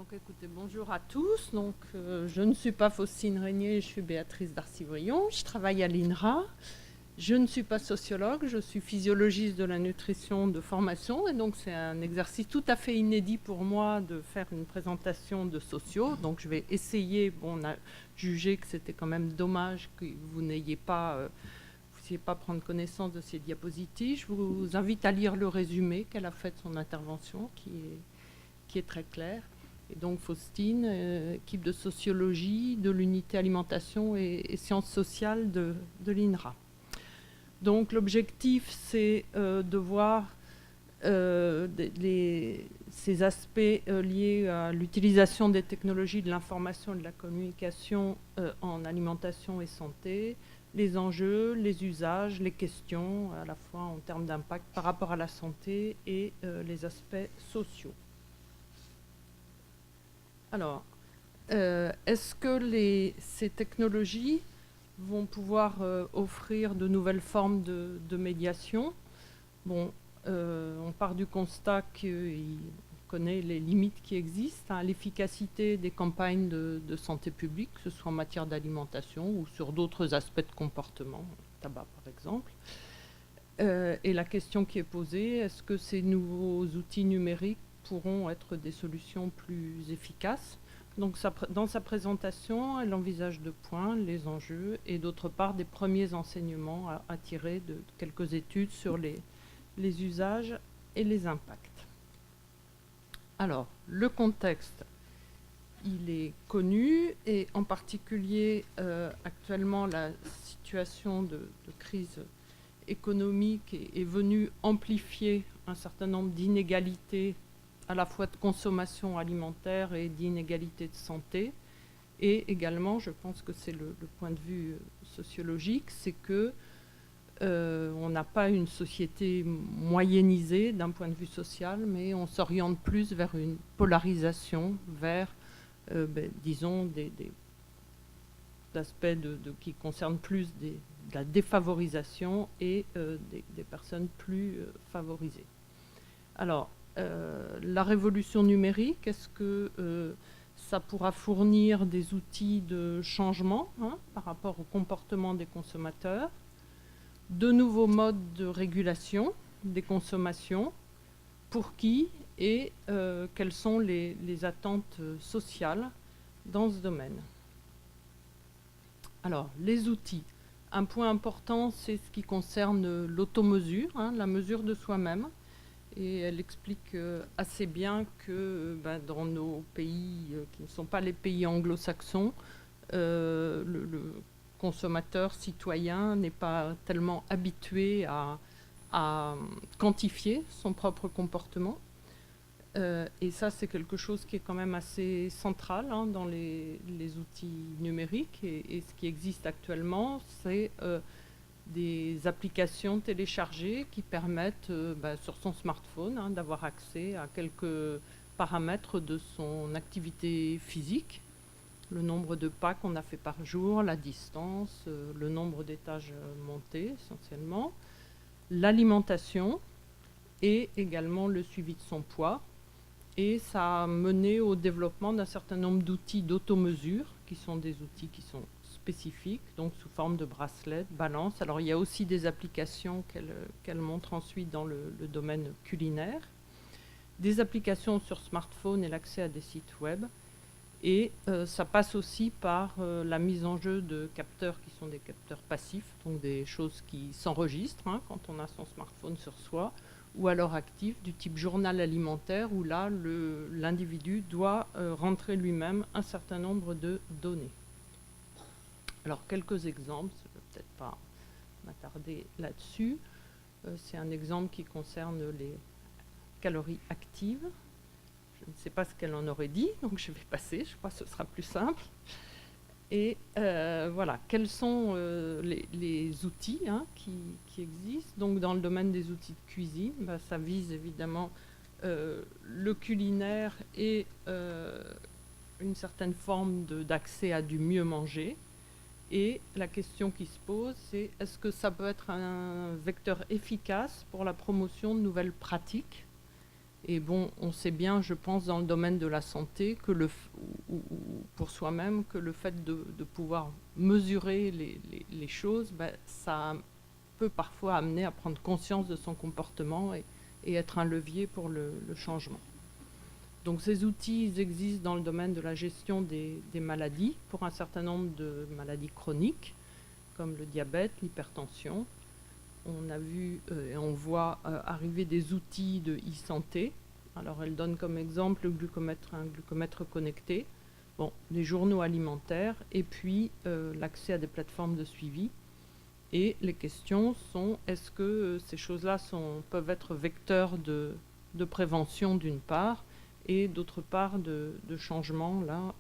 Donc écoutez, bonjour à tous. Je ne suis pas Faustine Régnier, je suis Béatrice Darcy-Brion. Je travaille à l'INRA. Je ne suis pas sociologue, je suis physiologiste de la nutrition de formation. Et donc c'est un exercice tout à fait inédit pour moi de faire une présentation de sociaux. Donc je vais essayer, on a jugé que c'était quand même dommage que vous n'ayez pas... vous n'ayez pas prendre connaissance de ces diapositives. Je vous invite à lire le résumé qu'elle a fait de son intervention, qui est très clair. Et donc Faustine, équipe de sociologie de l'unité alimentation et sciences sociales de l'INRA. Donc l'objectif, c'est de voir ces aspects liés à l'utilisation des technologies de l'information et de la communication en alimentation et santé, les enjeux, les usages, les questions, à la fois en termes d'impact par rapport à la santé et les aspects sociaux. Alors, est-ce que ces technologies vont pouvoir offrir de nouvelles formes de médiation? Bon, on part du constat qu'on connaît les limites qui existent à l'efficacité des campagnes de santé publique, que ce soit en matière d'alimentation ou sur d'autres aspects de comportement, tabac par exemple. Et la question qui est posée, est-ce que ces nouveaux outils numériques pourront être des solutions plus efficaces? Donc dans sa présentation, elle envisage deux points, les enjeux et d'autre part des premiers enseignements à tirer de quelques études sur les usages et les impacts. Alors, le contexte, il est connu et en particulier actuellement la situation de crise économique est venue amplifier un certain nombre d'inégalités à la fois de consommation alimentaire et d'inégalités de santé. Et également, je pense que c'est le point de vue sociologique, c'est que on n'a pas une société moyennisée d'un point de vue social, mais on s'oriente plus vers une polarisation, vers, disons, des aspects qui concernent plus de la défavorisation et des personnes plus favorisées. Alors, la révolution numérique, est-ce que ça pourra fournir des outils de changement par rapport au comportement des consommateurs, de nouveaux modes de régulation des consommations, pour qui et quelles sont les attentes sociales dans ce domaine? Alors, les outils. Un point important, c'est ce qui concerne l'automesure, la mesure de soi-même. Et elle explique assez bien que dans nos pays qui ne sont pas les pays anglo-saxons, le consommateur citoyen n'est pas tellement habitué à quantifier son propre comportement. Et ça, c'est quelque chose qui est quand même assez central dans les outils numériques. Et ce qui existe actuellement, c'est des applications téléchargées qui permettent sur son smartphone d'avoir accès à quelques paramètres de son activité physique, le nombre de pas qu'on a fait par jour, la distance, le nombre d'étages montés essentiellement, l'alimentation et également le suivi de son poids. Et ça a mené au développement d'un certain nombre d'outils d'automesure, qui sont des outils qui sont spécifiques, donc sous forme de bracelet, de balance. Alors il y a aussi des applications qu'elle montre ensuite dans le domaine culinaire, des applications sur smartphone et l'accès à des sites web. Et ça passe aussi par la mise en jeu de capteurs qui sont des capteurs passifs, donc des choses qui s'enregistrent quand on a son smartphone sur soi, ou alors actifs du type journal alimentaire, où là, l'individu doit rentrer lui-même un certain nombre de données. Alors, quelques exemples, je ne vais peut-être pas m'attarder là-dessus. C'est un exemple qui concerne les calories actives. Je ne sais pas ce qu'elle en aurait dit, donc je vais passer, je crois que ce sera plus simple. Et voilà, quels sont les outils qui existent. Donc dans le domaine des outils de cuisine, ça vise évidemment le culinaire et une certaine forme d'accès à du mieux manger. Et la question qui se pose, c'est est-ce que ça peut être un vecteur efficace pour la promotion de nouvelles pratiques Et bon, on sait bien, je pense, dans le domaine de la santé, que ou pour soi-même, que le fait de pouvoir mesurer les choses, ben, ça peut parfois amener à prendre conscience de son comportement et être un levier pour le changement. Donc ces outils ils existent dans le domaine de la gestion des maladies, pour un certain nombre de maladies chroniques, comme le diabète, l'hypertension. On a vu et on voit arriver des outils de e-santé. Alors elle donne comme exemple le glucomètre, un glucomètre connecté, bon, les journaux alimentaires et puis l'accès à des plateformes de suivi. Et les questions sont, est-ce que ces choses-là peuvent être vecteurs de prévention d'une part, et d'autre part de changement là,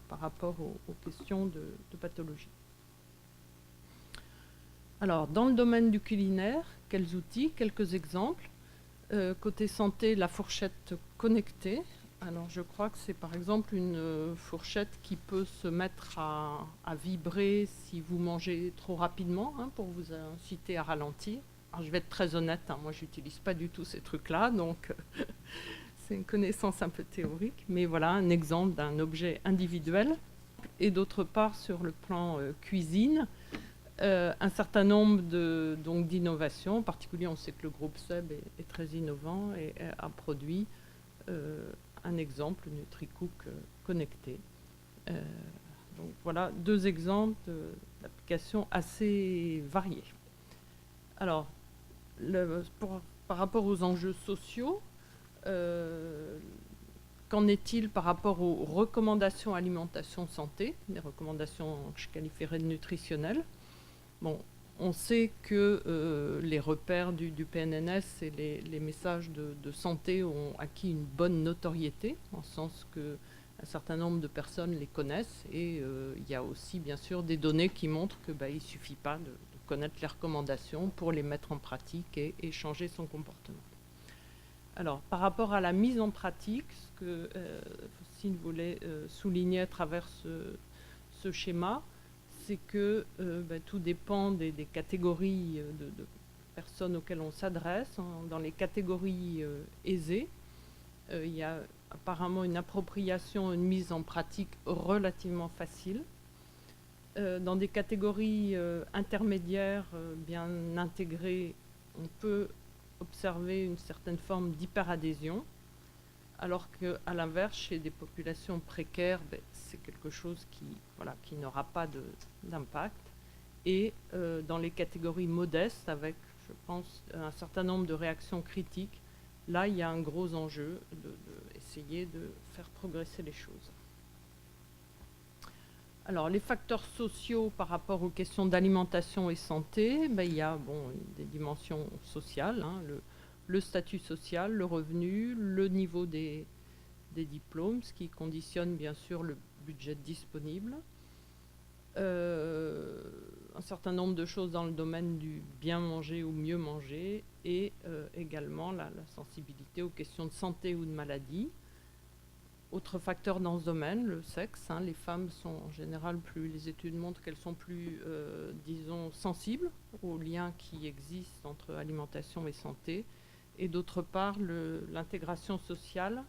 par rapport aux questions de pathologie. Alors, dans le domaine du culinaire, quels outils? Quelques exemples. Côté santé, la fourchette connectée. Alors, je crois que c'est par exemple une fourchette qui peut se mettre à vibrer si vous mangez trop rapidement, hein, pour vous inciter à ralentir. Alors, je vais être très honnête, hein, moi, je n'utilise pas du tout ces trucs-là, donc c'est une connaissance un peu théorique. Mais voilà, un exemple d'un objet individuel. Et d'autre part, sur le plan cuisine, un certain nombre d'innovations. En particulier, on sait que le groupe SEB est très innovant et a produit un exemple, NutriCook connecté. Donc voilà, deux exemples d'applications assez variées. Alors, par rapport aux enjeux sociaux, qu'en est-il par rapport aux recommandations alimentation santé, des recommandations que je qualifierais de nutritionnelles? Bon, on sait que les repères du PNNS et les messages de santé ont acquis une bonne notoriété, en ce sens qu'un certain nombre de personnes les connaissent, et il y a aussi bien sûr des données qui montrent qu'il ne suffit pas de connaître les recommandations pour les mettre en pratique et changer son comportement. Alors, par rapport à la mise en pratique, ce que Faustine voulait souligner à travers ce schéma, c'est que tout dépend des catégories de personnes auxquelles on s'adresse. Dans les catégories aisées, il y a apparemment une appropriation, une mise en pratique relativement facile. Dans des catégories intermédiaires bien intégrées, on peut observer une certaine forme d'hyperadhésion, alors qu'à l'inverse, chez des populations précaires, c'est quelque chose qui n'aura pas d'impact. Et dans les catégories modestes, avec, je pense, un certain nombre de réactions critiques, là, il y a un gros enjeu d'essayer de faire progresser les choses. Alors, les facteurs sociaux par rapport aux questions d'alimentation et santé, il y a des dimensions sociales, hein, le statut social, le revenu, le niveau des diplômes, ce qui conditionne bien sûr le budget disponible. Un certain nombre de choses dans le domaine du bien manger ou mieux manger, et également la sensibilité aux questions de santé ou de maladie. Autre facteur dans ce domaine, le sexe. Hein, les femmes sont en général les études montrent qu'elles sont plus, disons, sensibles aux liens qui existent entre alimentation et santé. Et d'autre part, l'intégration sociale.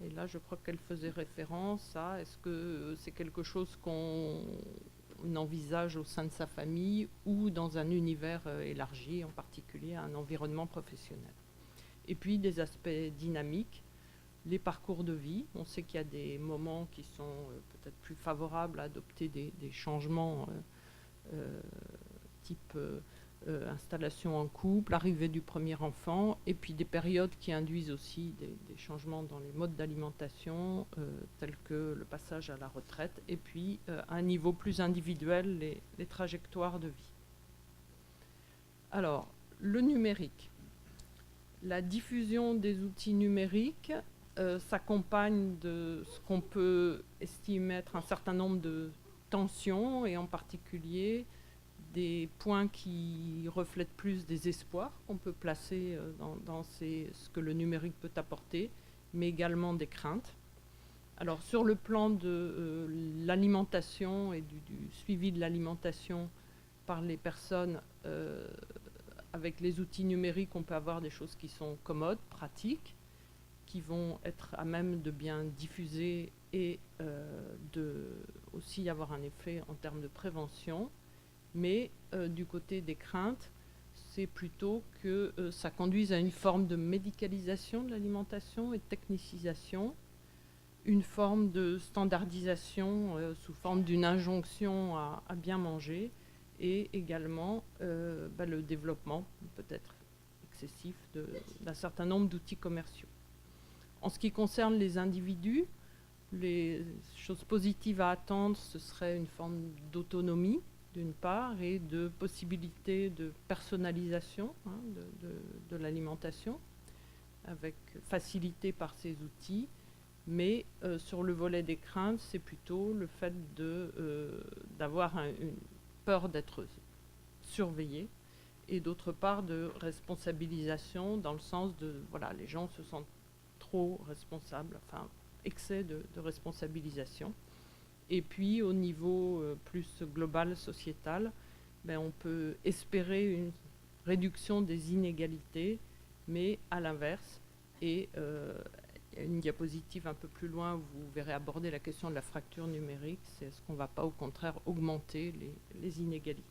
Et là, je crois qu'elle faisait référence à est-ce que c'est quelque chose qu'on envisage au sein de sa famille ou dans un univers élargi, en particulier un environnement professionnel. Et puis des aspects dynamiques. Les parcours de vie, on sait qu'il y a des moments qui sont peut-être plus favorables à adopter des changements type installation en couple, arrivée du premier enfant, et puis des périodes qui induisent aussi des changements dans les modes d'alimentation, tels que le passage à la retraite, et puis à un niveau plus individuel, les trajectoires de vie. Alors, le numérique. La diffusion des outils numériques s'accompagne de ce qu'on peut estimer être un certain nombre de tensions, et en particulier des points qui reflètent plus des espoirs qu'on peut placer dans ce que le numérique peut apporter, mais également des craintes. Alors sur le plan de l'alimentation et du suivi de l'alimentation par les personnes, avec les outils numériques, on peut avoir des choses qui sont commodes, pratiques, qui vont être à même de bien diffuser et de aussi avoir un effet en termes de prévention. Mais du côté des craintes, c'est plutôt que ça conduise à une forme de médicalisation de l'alimentation et de technicisation, une forme de standardisation sous forme d'une injonction à bien manger, et également le développement peut-être excessif d'un certain nombre d'outils commerciaux. En ce qui concerne les individus, les choses positives à attendre, ce serait une forme d'autonomie, d'une part, et de possibilité de personnalisation de l'alimentation, avec facilité par ces outils. Mais sur le volet des craintes, c'est plutôt le fait d'avoir une peur d'être surveillé, et d'autre part de responsabilisation, dans le sens de, voilà, les gens se sentent trop responsables, enfin, excès de responsabilisation. Et puis, au niveau plus global, sociétal, on peut espérer une réduction des inégalités, mais à l'inverse. Et il y a une diapositive un peu plus loin où vous verrez aborder la question de la fracture numérique. C'est est-ce qu'on ne va pas, au contraire, augmenter les inégalités.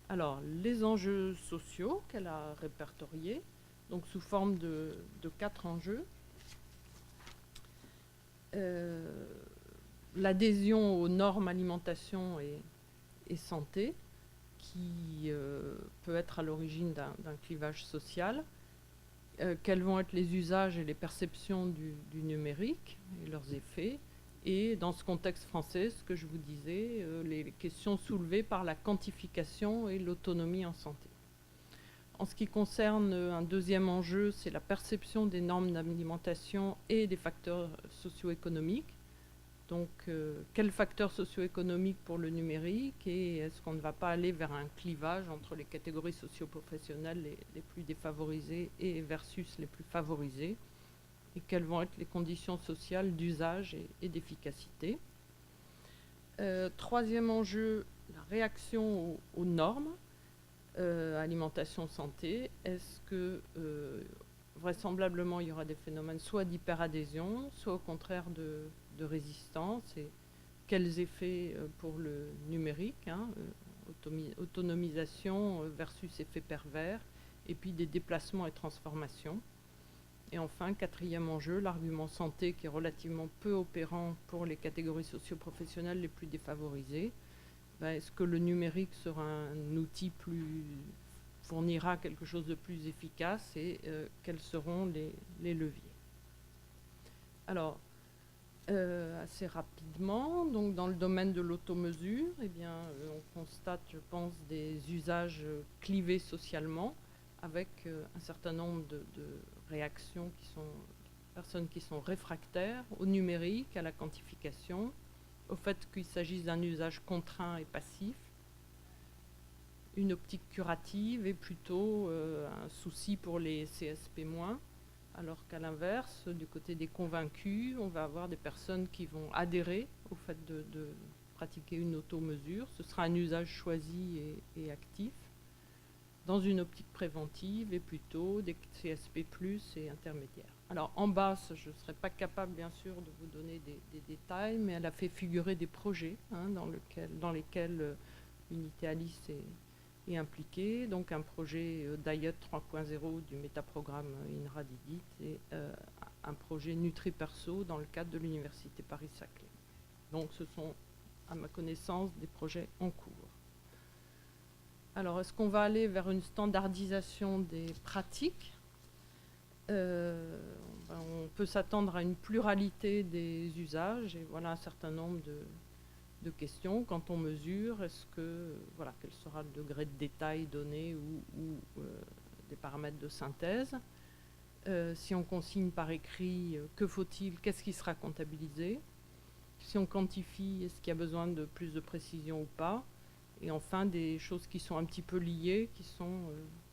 Alors, les enjeux sociaux qu'elle a répertoriés, donc sous forme de 4 enjeux. L'adhésion aux normes alimentation et santé, qui peut être à l'origine d'un clivage social. Quels vont être les usages et les perceptions du numérique et leurs effets. Et dans ce contexte français, ce que je vous disais, les questions soulevées par la quantification et l'autonomie en santé. En ce qui concerne un deuxième enjeu, c'est la perception des normes d'alimentation et des facteurs socio-économiques. Donc, quels facteurs socio-économiques pour le numérique, et est-ce qu'on ne va pas aller vers un clivage entre les catégories socio-professionnelles les plus défavorisées et versus les plus favorisées, et quelles vont être les conditions sociales d'usage et d'efficacité. Troisième enjeu, la réaction aux normes, alimentation, santé. Est-ce que vraisemblablement il y aura des phénomènes soit d'hyperadhésion, soit au contraire de résistance, et quels effets pour le numérique, autonomisation versus effet pervers, et puis des déplacements et transformations. Et enfin, quatrième enjeu, l'argument santé, qui est relativement peu opérant pour les catégories socio-professionnelles les plus défavorisées. Est-ce que le numérique sera un outil fournira quelque chose de plus efficace, et quels seront les leviers. Alors, assez rapidement, donc dans le domaine de l'automesure, on constate, je pense, des usages clivés socialement, avec un certain nombre de réactions personnes qui sont réfractaires au numérique, à la quantification, au fait qu'il s'agisse d'un usage contraint et passif, une optique curative et plutôt un souci pour les CSP-, alors qu'à l'inverse, du côté des convaincus, on va avoir des personnes qui vont adhérer au fait de pratiquer une automesure. Ce sera un usage choisi et actif, dans une optique préventive, et plutôt des CSP+ et intermédiaires. Alors en bas, je ne serai pas capable bien sûr de vous donner des détails, mais elle a fait figurer des projets dans lesquels Unité Alice est impliquée. Donc un projet Diet 3.0 du métaprogramme INRA DIDIT, et un projet NutriPerso dans le cadre de l'Université Paris-Saclay. Donc ce sont, à ma connaissance, des projets en cours. Alors, est-ce qu'on va aller vers une standardisation des pratiques ? On peut s'attendre à une pluralité des usages, et voilà un certain nombre de questions. Quand on mesure, est-ce que, quel sera le degré de détail donné, ou des paramètres de synthèse ? Si on consigne par écrit, que faut-il ? Qu'est-ce qui sera comptabilisé ? Si on quantifie, est-ce qu'il y a besoin de plus de précision ou pas ? Et enfin, des choses qui sont un petit peu liées, qui sont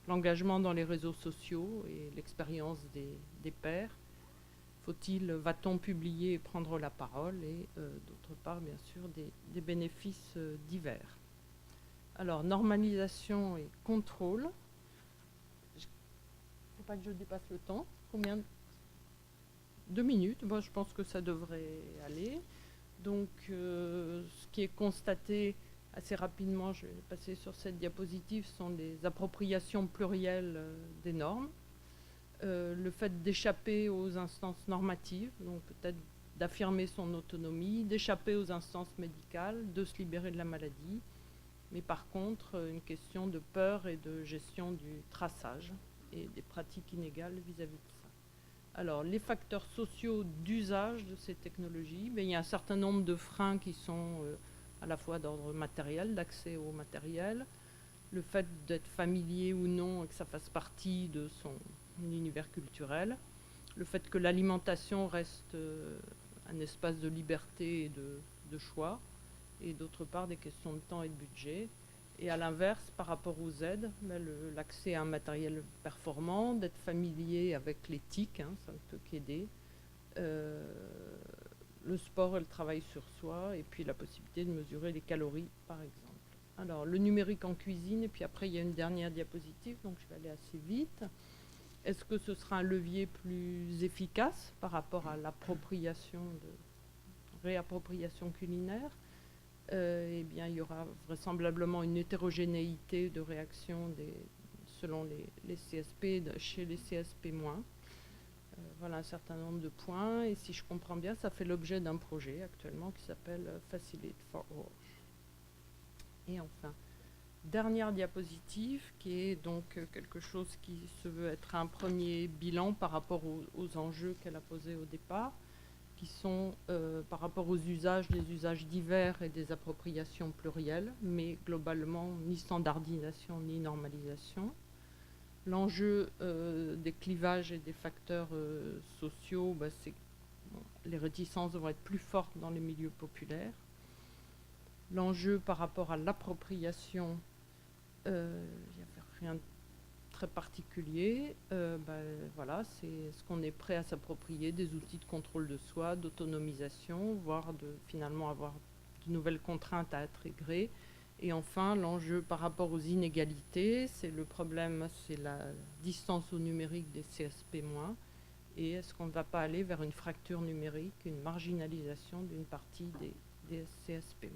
l'engagement dans les réseaux sociaux et l'expérience des pairs. Va-t-on publier et prendre la parole ? Et d'autre part, bien sûr, des bénéfices divers. Alors, normalisation et contrôle. Il ne faut pas que je dépasse le temps. Combien? 2 minutes. Moi, je pense que ça devrait aller. Donc, ce qui est constaté assez rapidement, je vais passer sur cette diapositive, sont des appropriations plurielles des normes. Le fait d'échapper aux instances normatives, donc peut-être d'affirmer son autonomie, d'échapper aux instances médicales, de se libérer de la maladie, mais par contre une question de peur et de gestion du traçage et des pratiques inégales vis-à-vis de ça. Alors, les facteurs sociaux d'usage de ces technologies, il y a un certain nombre de freins qui sont à la fois d'ordre matériel, d'accès au matériel, le fait d'être familier ou non et que ça fasse partie de son univers culturel, le fait que l'alimentation reste un espace de liberté et de choix, et d'autre part des questions de temps et de budget. Et à l'inverse, par rapport aux aides, l'accès à un matériel performant, d'être familier avec l'éthique, ça ne peut qu'aider. Le sport et le travail sur soi, et puis la possibilité de mesurer les calories, par exemple. Alors, le numérique en cuisine, et puis après, il y a une dernière diapositive, donc je vais aller assez vite. Est-ce que ce sera un levier plus efficace par rapport à l'appropriation, réappropriation culinaire? Eh bien, il y aura vraisemblablement une hétérogénéité de réaction selon les CSP, chez les CSP-. Voilà un certain nombre de points. Et si je comprends bien, ça fait l'objet d'un projet actuellement qui s'appelle Facilite for All. Et enfin, dernière diapositive, qui est donc quelque chose qui se veut être un premier bilan par rapport aux enjeux qu'elle a posés au départ, qui sont par rapport aux usages, des usages divers et des appropriations plurielles, mais globalement ni standardisation ni normalisation. L'enjeu des clivages et des facteurs sociaux, c'est les réticences vont être plus fortes dans les milieux populaires. L'enjeu par rapport à l'appropriation, il n'y avait rien de très particulier. Voilà, c'est ce qu'on est prêt à s'approprier des outils de contrôle de soi, d'autonomisation, voire de finalement avoir de nouvelles contraintes à intégrer. Et enfin, l'enjeu par rapport aux inégalités, c'est le problème, c'est la distance au numérique des CSP-. Et est-ce qu'on ne va pas aller vers une fracture numérique, une marginalisation d'une partie des CSP-?